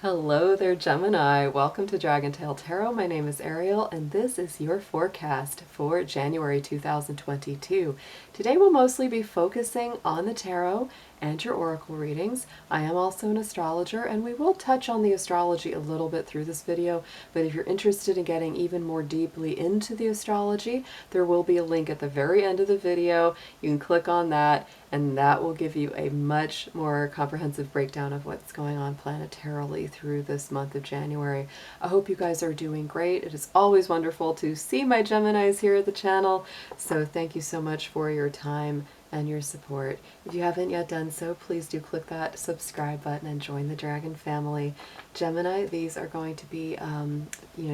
Hello there, Gemini. Welcome to Dragon Tail Tarot. My name is Ariel, and this is your forecast for January 2022. Today we'll mostly be focusing on the tarot and your oracle readings. I am also an astrologer, and we will touch on the astrology a little bit through this video, but if you're interested in getting even more deeply into the astrology, there will be a link at the very end of the video. You can click on that, and that will give you a much more comprehensive breakdown of what's going on planetarily through this month of January. I hope you guys are doing great. It is always wonderful to see my Geminis here at the channel, so thank you so much for your time and your support. If you haven't yet done so, please do click that subscribe button and join the Dragon family. Gemini, these are going to be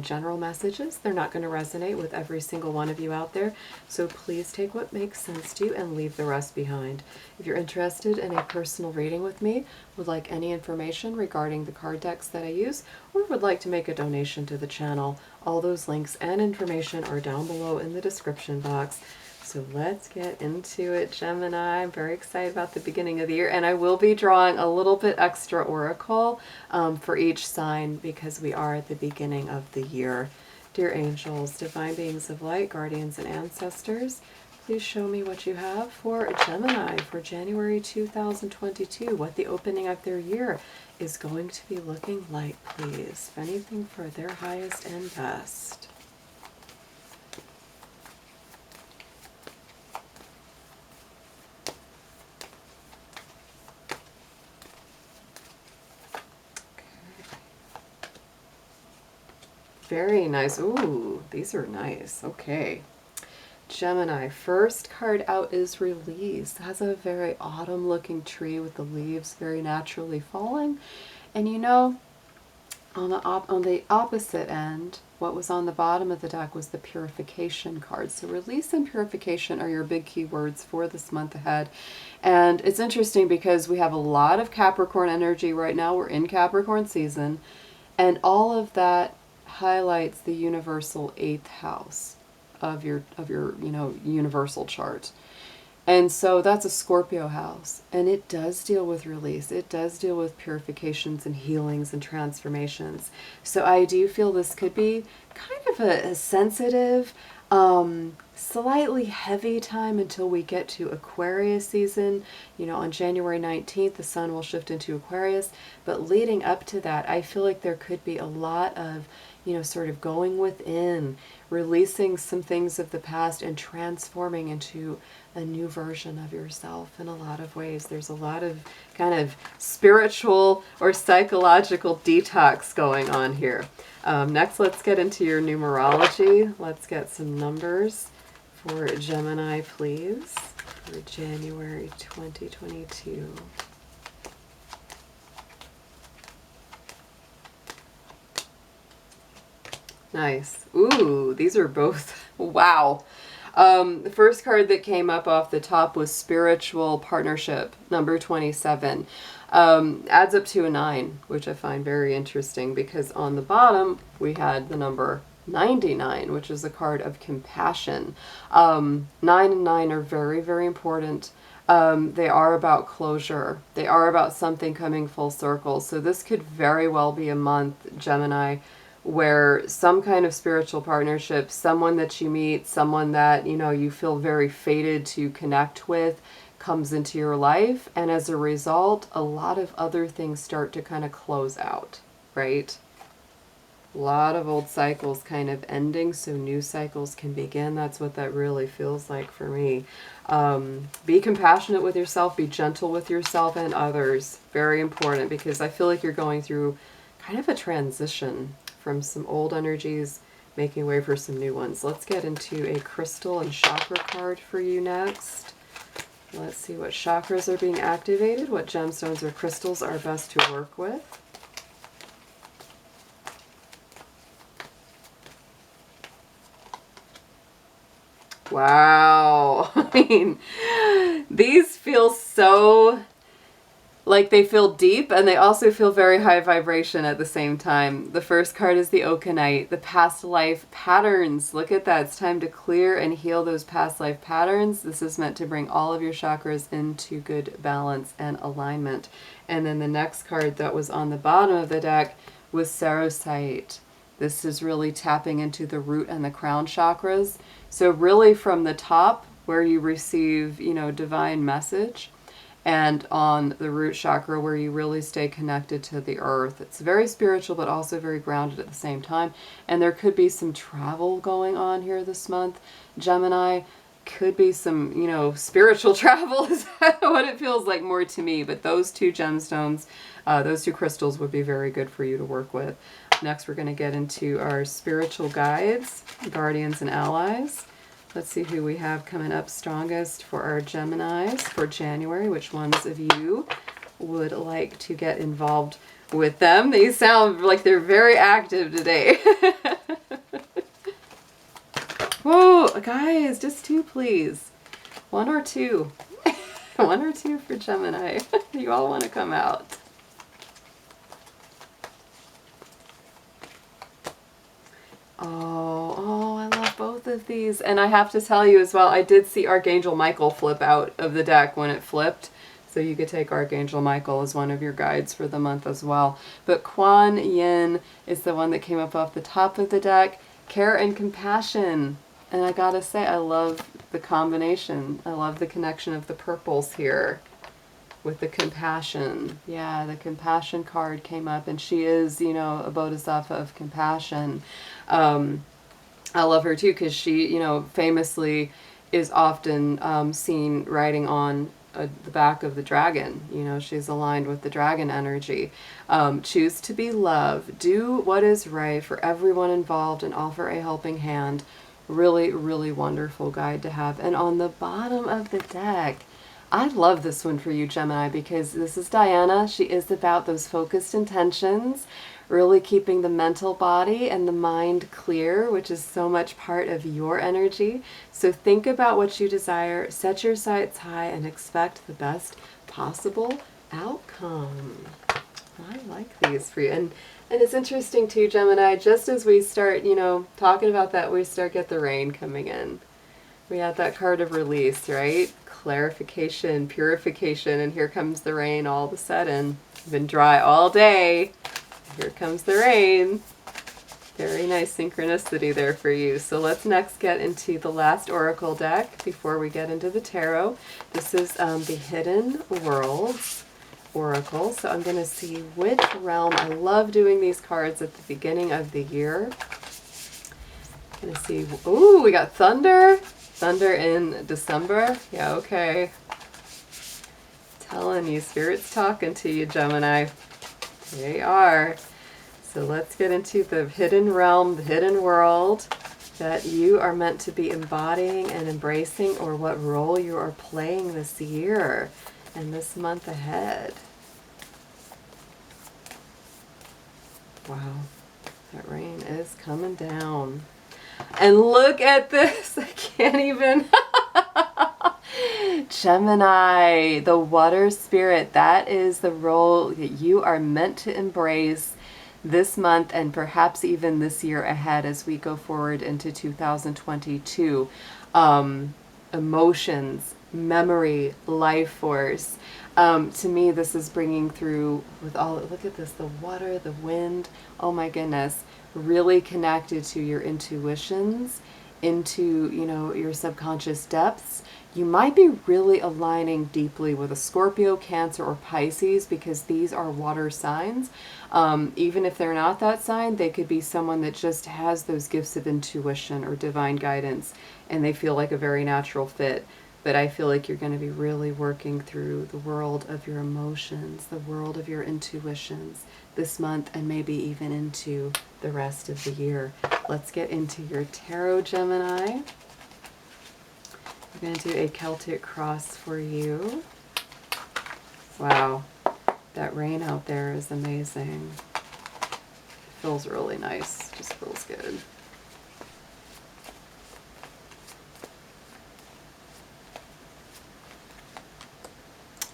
general messages. They're not going to resonate with every single one of you out there, so please take what makes sense to you and leave the rest behind. If you're interested in a personal reading with me, would like any information regarding the card decks that I use, or would like to make a donation to the channel, all those links and information are down below in the description box. So let's get into it, Gemini. I'm very excited about the beginning of the year, and I will be drawing a little bit extra oracle for each sign because we are at the beginning of the year. Dear angels, divine beings of light, guardians, and ancestors, please show me what you have for Gemini for January 2022, what the opening of their year is going to be looking like, please. If anything, for their highest and best. Very nice. Ooh, these are nice. Okay. Gemini, first card out is Release. It has a very autumn looking tree with the leaves very naturally falling. And you know, on the opposite end, what was on the bottom of the deck was the Purification card. So Release and Purification are your big keywords for this month ahead. And it's interesting because we have a lot of Capricorn energy right now. We're in Capricorn season. And all of that highlights the universal 8th house of your universal chart. And so that's a Scorpio house, and it does deal with release. It does deal with purifications and healings and transformations. So I do feel this could be kind of a sensitive, slightly heavy time until we get to Aquarius season. You know, on January 19th, the sun will shift into Aquarius, but leading up to that, I feel like there could be a lot of, sort of going within, releasing some things of the past and transforming into a new version of yourself in a lot of ways. There's a lot of kind of spiritual or psychological detox going on here. Next, let's get into your numerology. Let's get some numbers for Gemini, please, for January 2022. Nice. Ooh, these are both, wow. The first card that came up off the top was Spiritual Partnership, number 27. Adds up to a 9, which I find very interesting because on the bottom we had the number 99, which is a card of compassion. 9 and 9 are very, very important. They are about closure. They are about something coming full circle. So this could very well be a month, Gemini, where some kind of spiritual partnership, someone that you meet, someone that, you feel very fated to connect with, comes into your life. And as a result, a lot of other things start to kind of close out, right? A lot of old cycles kind of ending so new cycles can begin. That's what that really feels like for me. Be compassionate with yourself, be gentle with yourself and others. Very important, because I feel like you're going through kind of a transition from some old energies, making way for some new ones. Let's get into a crystal and chakra card for you next. Let's see what chakras are being activated, what gemstones or crystals are best to work with. Wow. I mean, these feel so like they feel deep, and they also feel very high vibration at the same time. The first card is the Okanite, the past life patterns. Look at that. It's time to clear and heal those past life patterns. This is meant to bring all of your chakras into good balance and alignment. And then the next card that was on the bottom of the deck was Sarocyte. This is really tapping into the root and the crown chakras. So really from the top where you receive, you know, divine message, and on the root chakra where you really stay connected to the earth. It's very spiritual, but also very grounded at the same time. And there could be some travel going on here this month, Gemini. Could be some, you know, spiritual travel is what it feels like more to me. But those two gemstones, those two crystals would be very good for you to work with. Next, we're going to get into our spiritual guides, guardians, and allies. Let's see who we have coming up strongest for our Geminis for January. Which ones of you would like to get involved with them? These sound like they're very active today. Whoa, guys, just two, please. One or two. One or two for Gemini. You all want to come out. Oh, I love both of these. And I have to tell you as well, I did see Archangel Michael flip out of the deck when it flipped. So you could take Archangel Michael as one of your guides for the month as well. But Kuan Yin is the one that came up off the top of the deck. Care and compassion. And I gotta say, I love the combination. I love the connection of the purples here with the compassion. Yeah, the compassion card came up, and she is, you know, a bodhisattva of compassion. I love her too because she, you know, famously is often seen riding on the back of the dragon. You know, she's aligned with the dragon energy. Choose to be love. Do what is right for everyone involved and offer a helping hand. Really, really wonderful guide to have. And on the bottom of the deck, I love this one for you, Gemini, because this is Diana. She is about those focused intentions, really keeping the mental body and the mind clear, which is so much part of your energy. So think about what you desire, set your sights high, and expect the best possible outcome. I like these for you. And it's interesting too, Gemini, just as we start, you know, talking about that, we start get the rain coming in. We had that card of release, right? Clarification, purification, and here comes the rain all of a sudden. Been dry all day. Here comes the rain. Very nice synchronicity there for you. So let's next get into the last oracle deck before we get into the tarot. This is the Hidden Worlds Oracle. So I'm going to see which realm. I love doing these cards at the beginning of the year. I'm going to see. Ooh, we got Thunder. Thunder in December. Yeah, okay. Telling you, Spirit's talking to you, Gemini. They are. So let's get into the hidden realm, the hidden world that you are meant to be embodying and embracing, or what role you are playing this year and this month ahead. Wow, that rain is coming down. And look at this. I can't even. Gemini, the water spirit. That is the role that you are meant to embrace this month and perhaps even this year ahead as we go forward into 2022. Emotions, memory, life force. To me, this is bringing through with all, look at this, the water, the wind. Oh my goodness. Really connected to your intuitions, into, you know, your subconscious depths. You might be really aligning deeply with a Scorpio, Cancer, or Pisces, because these are water signs. Even if they're not that sign, they could be someone that just has those gifts of intuition or divine guidance, and they feel like a very natural fit. But I feel like you're going to be really working through the world of your emotions, the world of your intuitions this month, and maybe even into the rest of the year. Let's get into your tarot, Gemini. We're going to do a Celtic cross for you. Wow, that rain out there is amazing. It feels really nice, just feels good.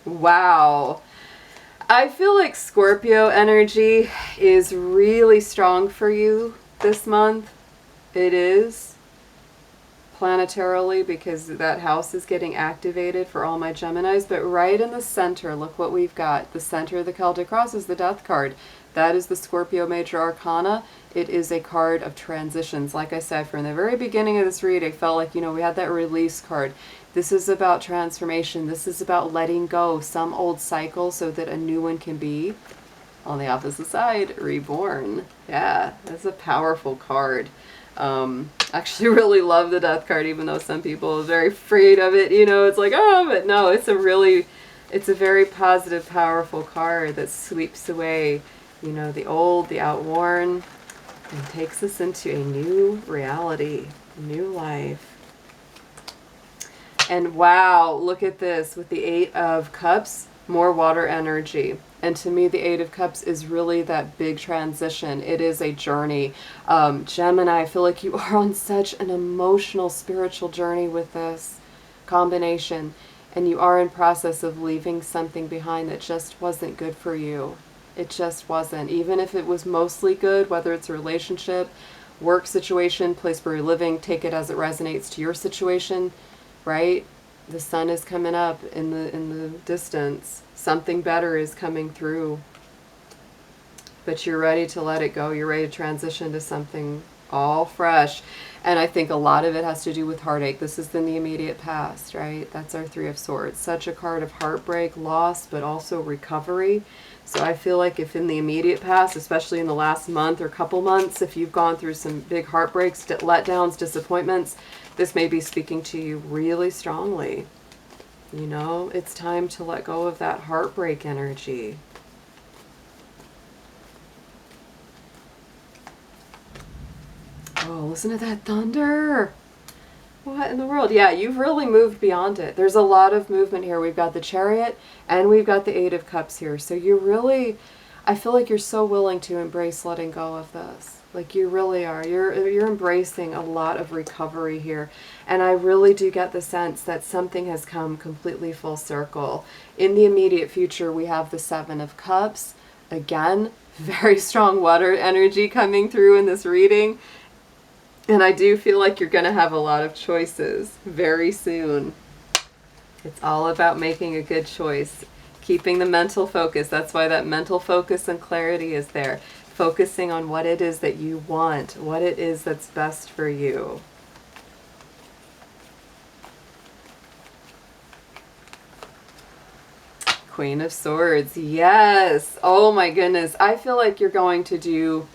Wow. I feel like Scorpio energy is really strong for you this month. It is. planetarily because that house is getting activated for all my Geminis, but right in the center, look what we've got. The center of the Celtic Cross is the Death card. That is the Scorpio Major Arcana. It is a card of transitions. Like I said, from the very beginning of this reading, I felt like, you know, we had that release card. This is about transformation. This is about letting go some old cycle so that a new one can be, on the opposite side, reborn. Yeah, that's a powerful card. Actually really love the Death card, even though some people are very afraid of it. You know, it's like, oh, but no, it's a very positive, powerful card that sweeps away, you know, the old, the outworn, and takes us into a new reality, new life. And wow, look at this with the Eight of Cups, more water energy. And to me, the Eight of Cups is really that big transition. It is a journey. Gemini, I feel like you are on such an emotional, spiritual journey with this combination. And you are in process of leaving something behind that just wasn't good for you. It just wasn't. Even if it was mostly good, whether it's a relationship, work situation, place where you're living, take it as it resonates to your situation, right? The sun is coming up in the distance. Something better is coming through. But you're ready to let it go. You're ready to transition to something all fresh. And I think a lot of it has to do with heartache. This is in the immediate past, right? That's our Three of Swords. Such a card of heartbreak, loss, but also recovery. So I feel like if in the immediate past, especially in the last month or couple months, if you've gone through some big heartbreaks, letdowns, disappointments, this may be speaking to you really strongly. You know, it's time to let go of that heartbreak energy. Oh, listen to that thunder. What in the world? Yeah, you've really moved beyond it. There's a lot of movement here. We've got the Chariot and we've got the Eight of Cups here. So you really, I feel like you're so willing to embrace letting go of this. Like you really are. You're embracing a lot of recovery here. And I really do get the sense that something has come completely full circle. In the immediate future, we have the Seven of Cups. Again, very strong water energy coming through in this reading. And I do feel like you're going to have a lot of choices very soon. It's all about making a good choice. Keeping the mental focus. That's why that mental focus and clarity is there. Focusing on what it is that you want. What it is that's best for you. Queen of Swords. Yes. Oh my goodness. I feel like you're going to do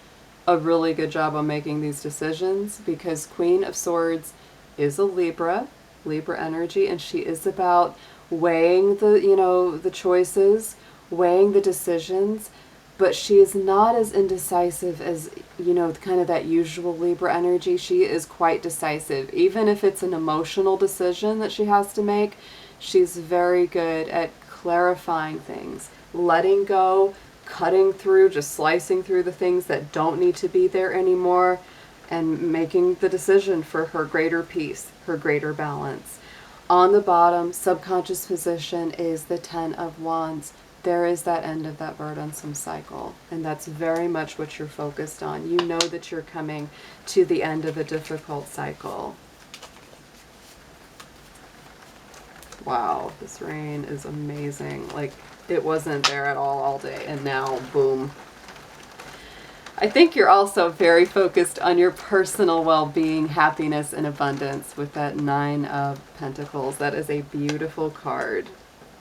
a really good job on making these decisions because Queen of Swords is a Libra energy, and she is about weighing the, you know, the choices, weighing the decisions, but she is not as indecisive as, you know, kind of that usual Libra energy. She is quite decisive. Even if it's an emotional decision that she has to make, she's very good at clarifying things, letting go, cutting through, just slicing through the things that don't need to be there anymore, and making the decision for her greater peace, her greater balance. On the bottom, subconscious position is the Ten of Wands. There is that end of that burdensome cycle, and that's very much what you're focused on. You know that you're coming to the end of a difficult cycle. Wow, this rain is amazing. Like, it wasn't there at all day, and now, boom. I think you're also very focused on your personal well-being, happiness, and abundance with that Nine of Pentacles. That is a beautiful card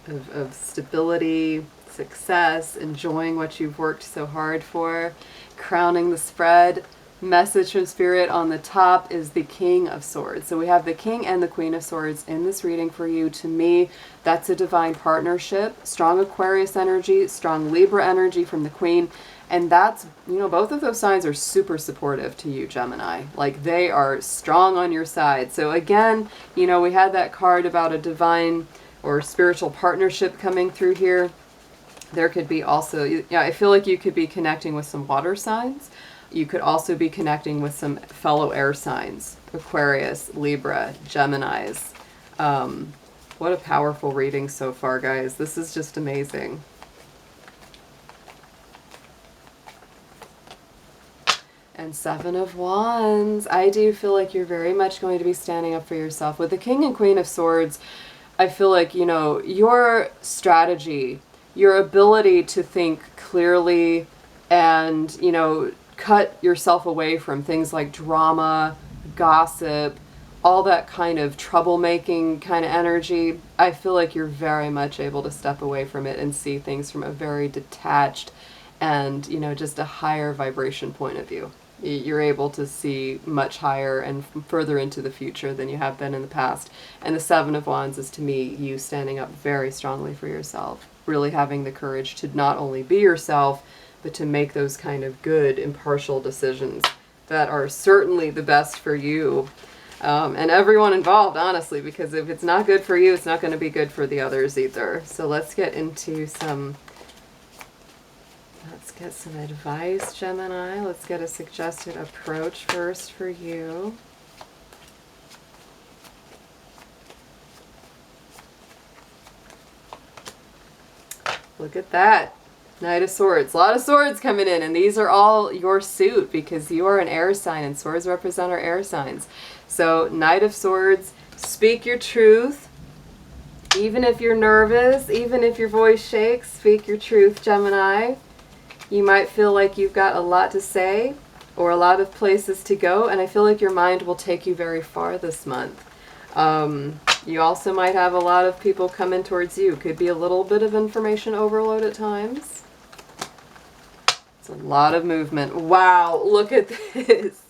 of stability, success, enjoying what you've worked so hard for, crowning the spread. Message from Spirit on the top is the King of Swords. So we have the King and the Queen of Swords in this reading for you. To me, that's a divine partnership. Strong Aquarius energy, strong Libra energy from the Queen. And that's, you know, both of those signs are super supportive to you, Gemini. Like, they are strong on your side. So again, you know, we had that card about a divine or spiritual partnership coming through here. There could be also, yeah, I feel like you could be connecting with some water signs. You could also be connecting with some fellow air signs, Aquarius, Libra, Geminis. What a powerful reading so far, guys. This is just amazing. And Seven of Wands. I do feel like you're very much going to be standing up for yourself. With the King and Queen of Swords, I feel like, you know, your strategy, your ability to think clearly and, you know, cut yourself away from things like drama, gossip, all that kind of troublemaking kind of energy. I feel like you're very much able to step away from it and see things from a very detached and, you know, just a higher vibration point of view. You're able to see much higher and further into the future than you have been in the past. And the Seven of Wands is, to me, you standing up very strongly for yourself, really having the courage to not only be yourself, but to make those kind of good, impartial decisions that are certainly the best for you. And everyone involved, honestly, because if it's not good for you, it's not going to be good for the others either. So let's get into some advice, Gemini. Let's get a suggested approach first for you. Look at that. Knight of Swords. A lot of swords coming in, and these are all your suit because you are an air sign, and swords represent our air signs. So, Knight of Swords, speak your truth. Even if you're nervous, even if your voice shakes, speak your truth, Gemini. You might feel like you've got a lot to say or a lot of places to go, and I feel like your mind will take you very far this month. You also might have a lot of people coming towards you. Could be a little bit of information overload at times. It's a lot of movement. Wow, look at this.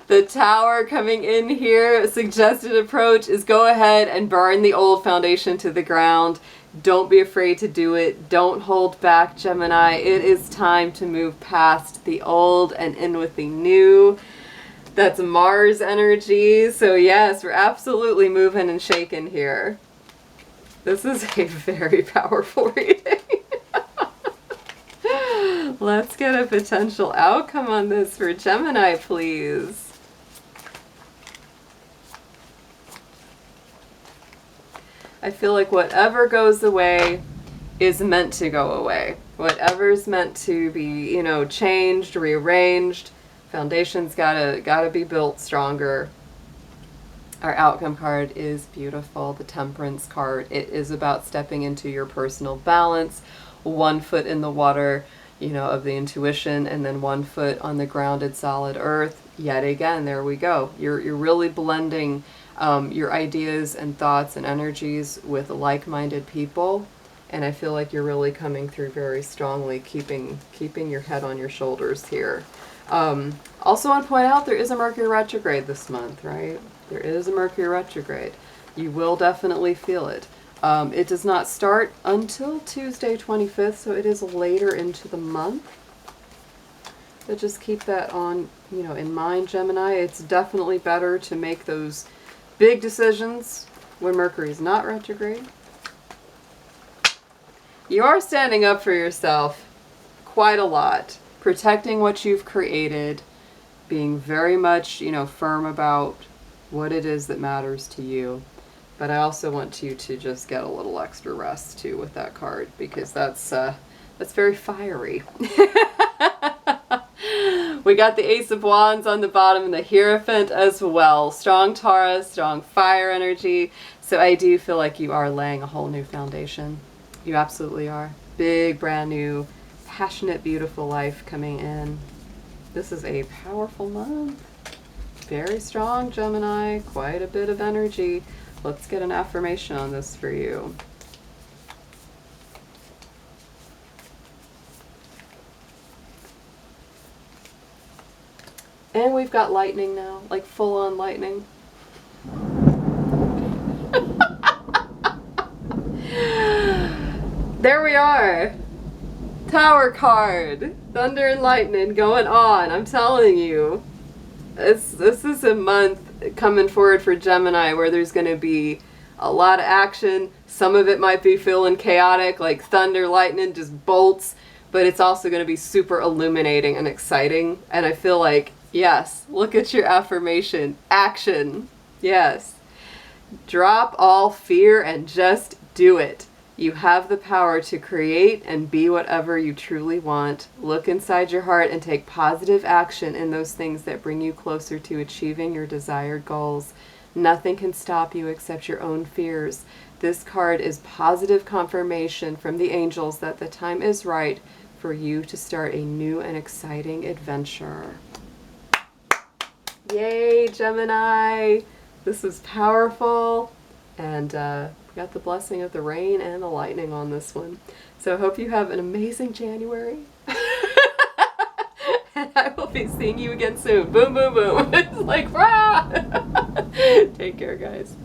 The Tower coming in here. A suggested approach is go ahead and burn the old foundation to the ground. Don't be afraid to do it. Don't hold back, Gemini. It is time to move past the old and in with the new. That's Mars energy. So yes, we're absolutely moving and shaking here. This is a very powerful reading. Let's get a potential outcome on this for Gemini, please. I feel like whatever goes away is meant to go away. Whatever's meant to be, you know, changed, rearranged, foundation's gotta be built stronger. Our outcome card is beautiful, the Temperance card. It is about stepping into your personal balance, 1 foot in the water, you know, of the intuition, and then 1 foot on the grounded solid earth. Yet again, there we go. You're really blending your ideas and thoughts and energies with like-minded people, and I feel like you're really coming through very strongly, keeping your head on your shoulders here. Also want to point out there is a Mercury retrograde this month, right? There is a Mercury retrograde. You will definitely feel it. It does not start until Tuesday 25th, so it is later into the month. But just keep that on, you know, in mind, Gemini. It's definitely better to make those big decisions when Mercury is not retrograde. You are standing up for yourself quite a lot, protecting what you've created, being very much, you know, firm about what it is that matters to you. But I also want you to just get a little extra rest too with that card, because that's very fiery. We got the Ace of Wands on the bottom and the Hierophant as well. Strong Taurus, strong fire energy. So I do feel like you are laying a whole new foundation. You absolutely are. Big, brand new, passionate, beautiful life coming in. This is a powerful month. Very strong, Gemini. Quite a bit of energy. Let's get an affirmation on this for you. And we've got lightning now, like full-on lightning. There we are. Tower card. Thunder and lightning going on. I'm telling you. This is a month coming forward for Gemini where there's going to be a lot of action. Some of it might be feeling chaotic, like thunder, lightning, just bolts. But it's also going to be super illuminating and exciting. And I feel like, yes, look at your affirmation. Action. Yes. Drop all fear and just do it. You have the power to create and be whatever you truly want. Look inside your heart and take positive action in those things that bring you closer to achieving your desired goals. Nothing can stop you except your own fears. This card is positive confirmation from the angels that the time is right for you to start a new and exciting adventure. Yay, Gemini! This is powerful, and we got the blessing of the rain and the lightning on this one. So I hope you have an amazing January. And I will be seeing you again soon. Boom, boom, boom. It's like, rah! Take care, guys.